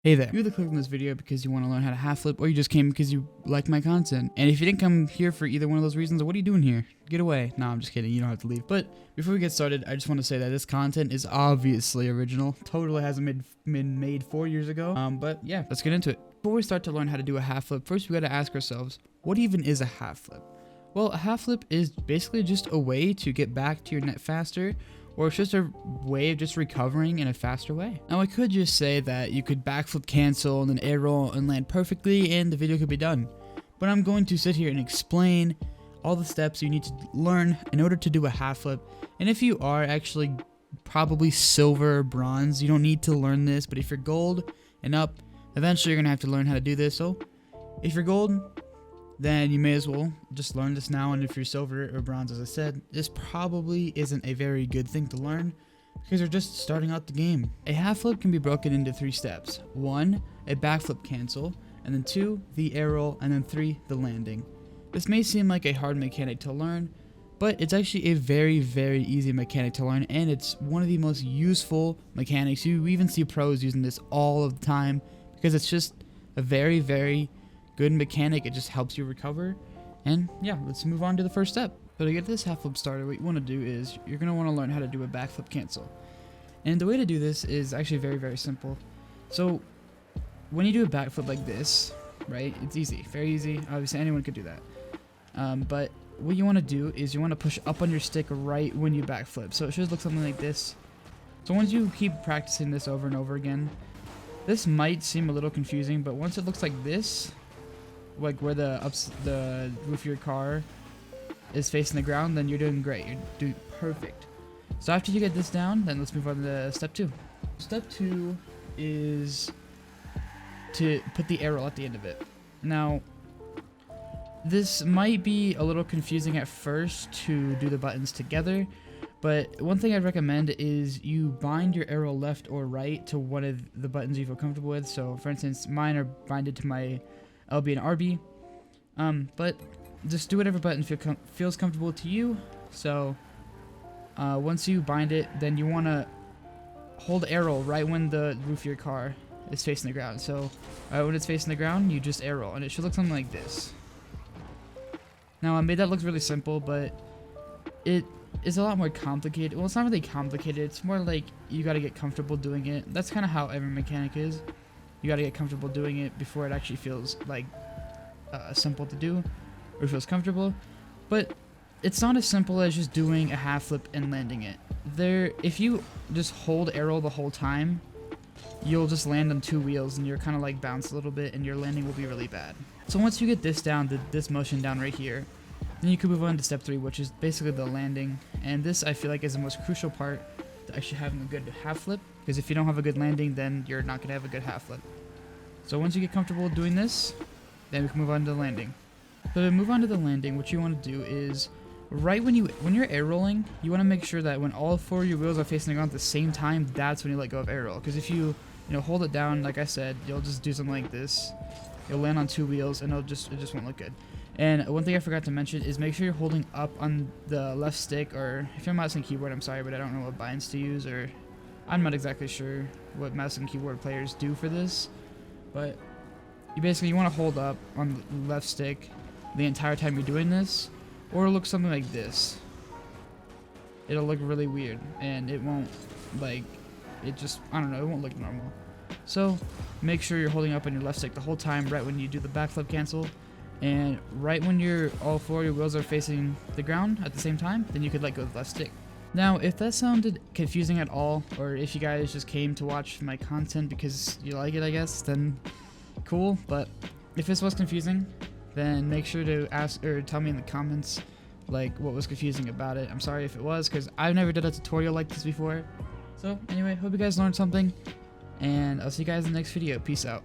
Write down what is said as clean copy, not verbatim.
Hey there, you either clicked on this video because you want to learn how to half flip, or you just came because you like my content. And if you didn't come here for either one of those reasons, what are you doing here? Get away. No, I'm just kidding, you don't have to leave. But before we get started, I just want to say that this content is obviously original. Totally hasn't been made 4 years ago. But yeah, let's get into it. Before we start to learn how to do a half flip, first we gotta ask ourselves, what even is a half flip? Well, a half flip is basically just a way to get back to your net faster, or it's just a way of just recovering in a faster way. Now I could just say that you could backflip cancel and then air roll and land perfectly and the video could be done. But I'm going to sit here and explain all the steps you need to learn in order to do a half flip. And if you are actually probably silver or bronze, you don't need to learn this, but if you're gold and up, eventually you're gonna have to learn how to do this. So if you're gold, then you may as well just learn this now. And if you're silver or bronze, as I said, this probably isn't a very good thing to learn because you're just starting out the game. A half flip can be broken into 3 steps. 1, a backflip cancel, and then 2, the air roll, and then 3, the landing. This may seem like a hard mechanic to learn, but it's actually a very, very easy mechanic to learn, and it's one of the most useful mechanics. You even see pros using this all of the time because it's just a very, very good mechanic. It just helps you recover. And yeah, let's move on to the first step. So to get this half flip started, what you want to do is you're going to want to learn how to do a backflip cancel. And the way to do this is actually very, very simple. So when you do a backflip like this, right, it's easy, very easy. Obviously anyone could do that. But what you want to do is you want to push up on your stick right when you backflip. So it should look something like this. So once you keep practicing this over and over again, this might seem a little confusing, but once it looks like this, like where the roof of your car is facing the ground, then you're doing great. You're doing perfect. So after you get this down, then let's move on to step 2. Step 2 is to put the air roll at the end of it. Now, this might be a little confusing at first to do the buttons together, but one thing I'd recommend is you bind your air roll left or right to one of the buttons you feel comfortable with. So for instance, mine are binded to my LB and RB, but just do whatever button feels comfortable to you. So once you bind it, then you want to hold air roll right when the roof of your car is facing the ground. So when it's facing the ground, you just air roll, and it should look something like this. Now I made that look really simple, but it is a lot more complicated. Well, it's not really complicated, it's more like you got to get comfortable doing it. That's kind of how every mechanic is. You gotta get comfortable doing it before it actually feels like simple to do or feels comfortable. But it's not as simple as just doing a half flip and landing it. If you just hold air roll the whole time, you'll just land on 2 wheels and you're kind of like bounce a little bit and your landing will be really bad. So once you get this down, this motion down right here, then you can move on to step 3, which is basically the landing. And this I feel like is the most crucial part to actually having a good half flip, because if you don't have a good landing, then you're not going to have a good half flip. So once you get comfortable doing this, then we can move on to the landing. So to move on to the landing, what you want to do is right when you're air rolling, you want to make sure that when all 4 of your wheels are facing the ground at the same time, that's when you let go of air roll. Because if you hold it down, like I said, you'll just do something like this. You'll land on 2 wheels and it just won't look good. And one thing I forgot to mention is make sure you're holding up on the left stick, or if you're mouse and keyboard, I'm sorry, but I don't know what binds to use, or I'm not exactly sure what mouse and keyboard players do for this. But you want to hold up on the left stick the entire time you're doing this, or it'll look something like this. It'll look really weird, and it won't, I don't know, it won't look normal. So make sure you're holding up on your left stick the whole time right when you do the backflip cancel, and right when all 4 of your wheels are facing the ground at the same time, then you could let go of the left stick. Now, if that sounded confusing at all, or if you guys just came to watch my content because you like it, I guess, then cool. But if this was confusing, then make sure to ask or tell me in the comments like what was confusing about it. I'm sorry if it was, because I've never done a tutorial like this before. So anyway, hope you guys learned something, and I'll see you guys in the next video. Peace out.